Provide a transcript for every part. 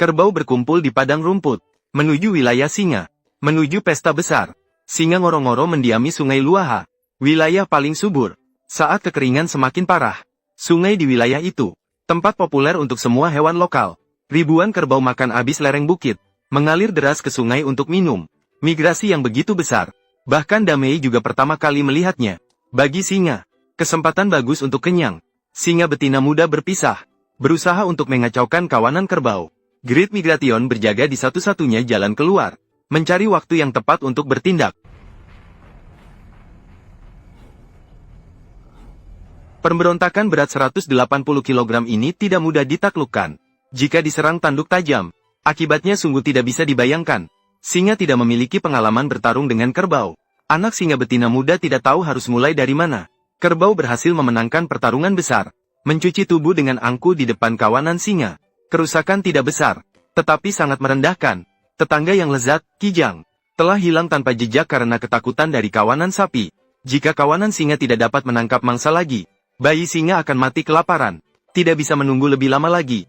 Kerbau berkumpul di padang rumput, menuju wilayah singa, menuju pesta besar. Singa ngoro-ngoro mendiami sungai Luaha, wilayah paling subur. Saat kekeringan semakin parah, sungai di wilayah itu, tempat populer untuk semua hewan lokal. Ribuan kerbau makan habis lereng bukit, mengalir deras ke sungai untuk minum. Migrasi yang begitu besar, bahkan Damei juga pertama kali melihatnya. Bagi singa, kesempatan bagus untuk kenyang. Singa betina muda berpisah, berusaha untuk mengacaukan kawanan kerbau. Great Migration berjaga di satu-satunya jalan keluar, mencari waktu yang tepat untuk bertindak. Pemberontakan berat 180 kg ini tidak mudah ditaklukkan. Jika diserang tanduk tajam, akibatnya sungguh tidak bisa dibayangkan. Singa tidak memiliki pengalaman bertarung dengan kerbau. Anak singa betina muda tidak tahu harus mulai dari mana. Kerbau berhasil memenangkan pertarungan besar, mencuci tubuh dengan angku di depan kawanan singa. Kerusakan tidak besar, tetapi sangat merendahkan. Tetangga yang lezat, Kijang, telah hilang tanpa jejak karena ketakutan dari kawanan sapi. Jika kawanan singa tidak dapat menangkap mangsa lagi, bayi singa akan mati kelaparan. Tidak bisa menunggu lebih lama lagi.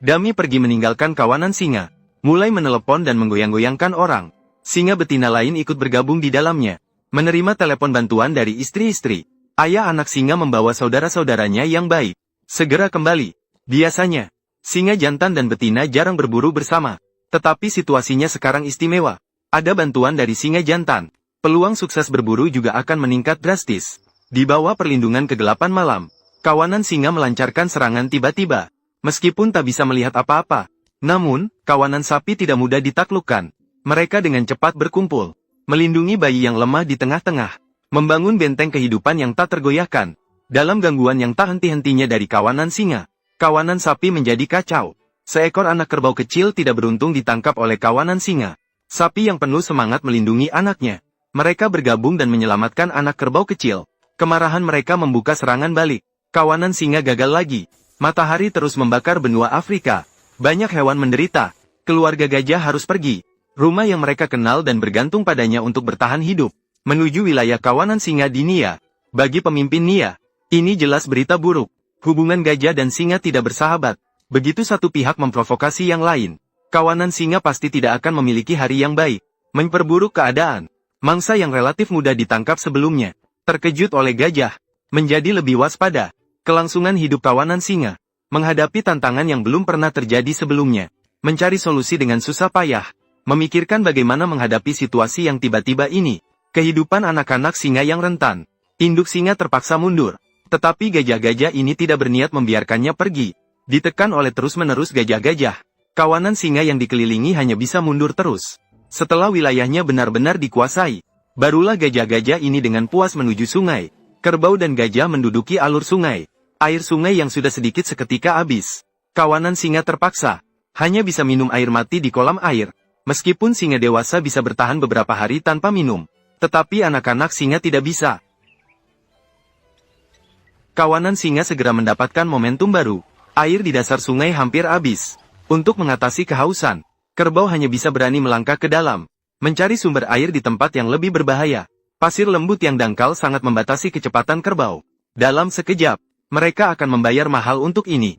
Dami pergi meninggalkan kawanan singa, mulai menelepon dan menggoyang-goyangkan orang. Singa betina lain ikut bergabung di dalamnya, menerima telepon bantuan dari istri-istri. Ayah anak singa membawa saudara-saudaranya yang baik segera kembali. Biasanya, singa jantan dan betina jarang berburu bersama, tetapi situasinya sekarang istimewa. Ada bantuan dari singa jantan, peluang sukses berburu juga akan meningkat drastis. Di bawah perlindungan kegelapan malam, kawanan singa melancarkan serangan tiba-tiba. Meskipun tak bisa melihat apa-apa, namun, kawanan sapi tidak mudah ditaklukkan. Mereka dengan cepat berkumpul, melindungi bayi yang lemah di tengah-tengah, membangun benteng kehidupan yang tak tergoyahkan. Dalam gangguan yang tak henti-hentinya dari kawanan singa, kawanan sapi menjadi kacau. Seekor anak kerbau kecil tidak beruntung ditangkap oleh kawanan singa. Sapi yang penuh semangat melindungi anaknya. Mereka bergabung dan menyelamatkan anak kerbau kecil. Kemarahan mereka membuka serangan balik. Kawanan singa gagal lagi. Matahari terus membakar benua Afrika. Banyak hewan menderita. Keluarga gajah harus pergi. Rumah yang mereka kenal dan bergantung padanya untuk bertahan hidup, menuju wilayah kawanan singa di Nia. Bagi pemimpin Nia, ini jelas berita buruk. Hubungan gajah dan singa tidak bersahabat. Begitu satu pihak memprovokasi yang lain, kawanan singa pasti tidak akan memiliki hari yang baik. Memperburuk keadaan. Mangsa yang relatif mudah ditangkap sebelumnya, terkejut oleh gajah, menjadi lebih waspada. Kelangsungan hidup kawanan singa, menghadapi tantangan yang belum pernah terjadi sebelumnya. Mencari solusi dengan susah payah, memikirkan bagaimana menghadapi situasi yang tiba-tiba ini. Kehidupan anak-anak singa yang rentan. Induk singa terpaksa mundur. Tetapi gajah-gajah ini tidak berniat membiarkannya pergi. Ditekan oleh terus-menerus gajah-gajah, kawanan singa yang dikelilingi hanya bisa mundur terus. Setelah wilayahnya benar-benar dikuasai, barulah gajah-gajah ini dengan puas menuju sungai. Kerbau dan gajah menduduki alur sungai. Air sungai yang sudah sedikit seketika habis. Kawanan singa terpaksa hanya bisa minum air mati di kolam air. Meskipun singa dewasa bisa bertahan beberapa hari tanpa minum, tetapi anak-anak singa tidak bisa. Kawanan singa segera mendapatkan momentum baru. Air di dasar sungai hampir habis. Untuk mengatasi kehausan, kerbau hanya bisa berani melangkah ke dalam, mencari sumber air di tempat yang lebih berbahaya. Pasir lembut yang dangkal sangat membatasi kecepatan kerbau. Dalam sekejap, mereka akan membayar mahal untuk ini.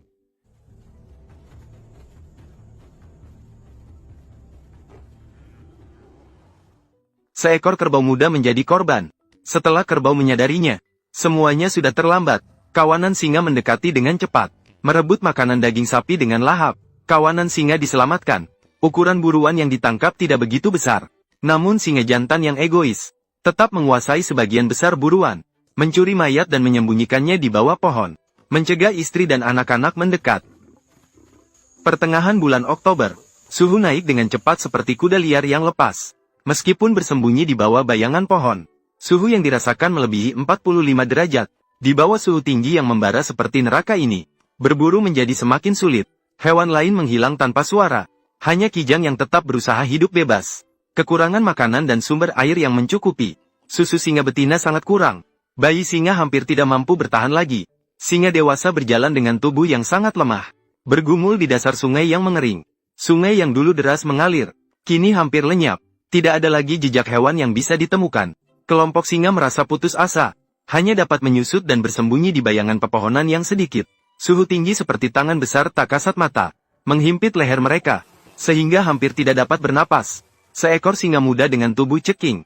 Seekor kerbau muda menjadi korban. Setelah kerbau menyadarinya, semuanya sudah terlambat. Kawanan singa mendekati dengan cepat, merebut makanan daging sapi dengan lahap. Kawanan singa diselamatkan. Ukuran buruan yang ditangkap tidak begitu besar. Namun singa jantan yang egois, tetap menguasai sebagian besar buruan. Mencuri mayat dan menyembunyikannya di bawah pohon. Mencegah istri dan anak-anak mendekat. Pertengahan bulan Oktober, suhu naik dengan cepat seperti kuda liar yang lepas. Meskipun bersembunyi di bawah bayangan pohon, suhu yang dirasakan melebihi 45 derajat. Di bawah suhu tinggi yang membara seperti neraka ini, berburu menjadi semakin sulit. Hewan lain menghilang tanpa suara. Hanya Kijang yang tetap berusaha hidup bebas. Kekurangan makanan dan sumber air yang mencukupi. Susu singa betina sangat kurang. Bayi singa hampir tidak mampu bertahan lagi. Singa dewasa berjalan dengan tubuh yang sangat lemah, bergumul di dasar sungai yang mengering. Sungai yang dulu deras mengalir, kini hampir lenyap. Tidak ada lagi jejak hewan yang bisa ditemukan. Kelompok singa merasa putus asa, hanya dapat menyusut dan bersembunyi di bayangan pepohonan yang sedikit. Suhu tinggi seperti tangan besar tak kasat mata, menghimpit leher mereka, sehingga hampir tidak dapat bernapas. Seekor singa muda dengan tubuh ceking.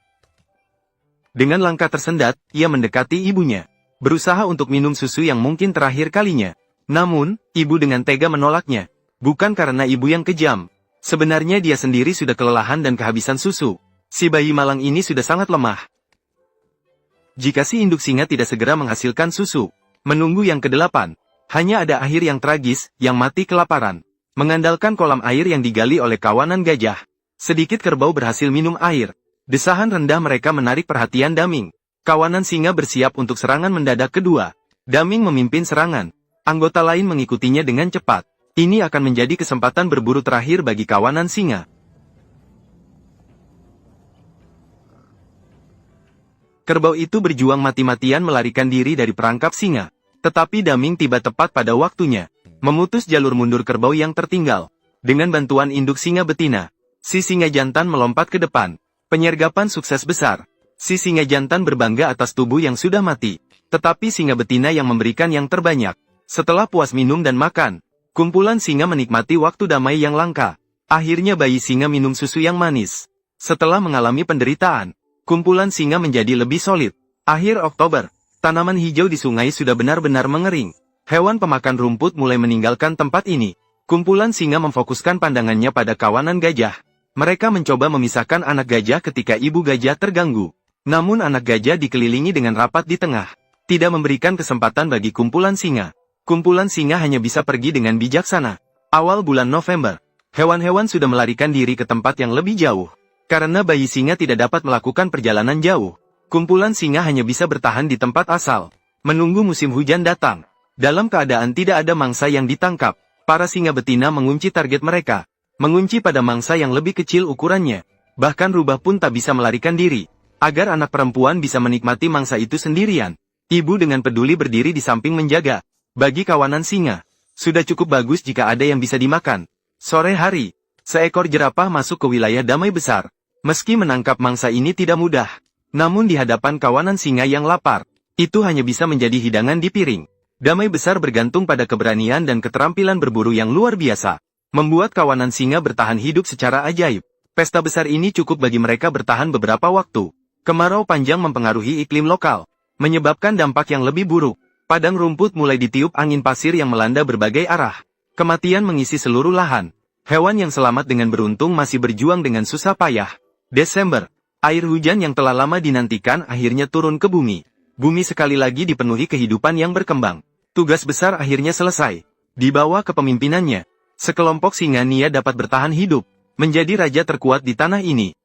Dengan langkah tersendat, ia mendekati ibunya, berusaha untuk minum susu yang mungkin terakhir kalinya. Namun, ibu dengan tega menolaknya. Bukan karena ibu yang kejam. Sebenarnya dia sendiri sudah kelelahan dan kehabisan susu. Si bayi malang ini sudah sangat lemah. Jika si induk singa tidak segera menghasilkan susu, menunggu yang ke-8, hanya ada akhir yang tragis, yang mati kelaparan. Mengandalkan kolam air yang digali oleh kawanan gajah, sedikit kerbau berhasil minum air. Desahan rendah mereka menarik perhatian Daming. Kawanan singa bersiap untuk serangan mendadak kedua. Daming memimpin serangan. Anggota lain mengikutinya dengan cepat. Ini akan menjadi kesempatan berburu terakhir bagi kawanan singa. Kerbau itu berjuang mati-matian melarikan diri dari perangkap singa. Tetapi Daming tiba tepat pada waktunya, memutus jalur mundur kerbau yang tertinggal. Dengan bantuan induk singa betina, si singa jantan melompat ke depan. Penyergapan sukses besar. Si singa jantan berbangga atas tubuh yang sudah mati. Tetapi singa betina yang memberikan yang terbanyak. Setelah puas minum dan makan, kumpulan singa menikmati waktu damai yang langka. Akhirnya bayi singa minum susu yang manis. Setelah mengalami penderitaan, kumpulan singa menjadi lebih solid. Akhir Oktober, tanaman hijau di sungai sudah benar-benar mengering. Hewan pemakan rumput mulai meninggalkan tempat ini. Kumpulan singa memfokuskan pandangannya pada kawanan gajah. Mereka mencoba memisahkan anak gajah ketika ibu gajah terganggu. Namun anak gajah dikelilingi dengan rapat di tengah, tidak memberikan kesempatan bagi kumpulan singa. Kumpulan singa hanya bisa pergi dengan bijaksana. Awal bulan November, hewan-hewan sudah melarikan diri ke tempat yang lebih jauh. Karena bayi singa tidak dapat melakukan perjalanan jauh, kumpulan singa hanya bisa bertahan di tempat asal, menunggu musim hujan datang. Dalam keadaan tidak ada mangsa yang ditangkap, para singa betina mengunci target mereka, mengunci pada mangsa yang lebih kecil ukurannya. Bahkan rubah pun tak bisa melarikan diri, agar anak perempuan bisa menikmati mangsa itu sendirian. Ibu dengan peduli berdiri di samping menjaga. Bagi kawanan singa, sudah cukup bagus jika ada yang bisa dimakan. Sore hari, seekor jerapah masuk ke wilayah damai besar. Meski menangkap mangsa ini tidak mudah, namun di hadapan kawanan singa yang lapar, itu hanya bisa menjadi hidangan di piring. Damai besar bergantung pada keberanian dan keterampilan berburu yang luar biasa, membuat kawanan singa bertahan hidup secara ajaib. Pesta besar ini cukup bagi mereka bertahan beberapa waktu. Kemarau panjang mempengaruhi iklim lokal, menyebabkan dampak yang lebih buruk. Padang rumput mulai ditiup angin pasir yang melanda berbagai arah. Kematian mengisi seluruh lahan. Hewan yang selamat dengan beruntung masih berjuang dengan susah payah. Desember, air hujan yang telah lama dinantikan akhirnya turun ke bumi. Bumi sekali lagi dipenuhi kehidupan yang berkembang. Tugas besar akhirnya selesai. Di bawah kepemimpinannya, sekelompok singa Nia dapat bertahan hidup, menjadi raja terkuat di tanah ini.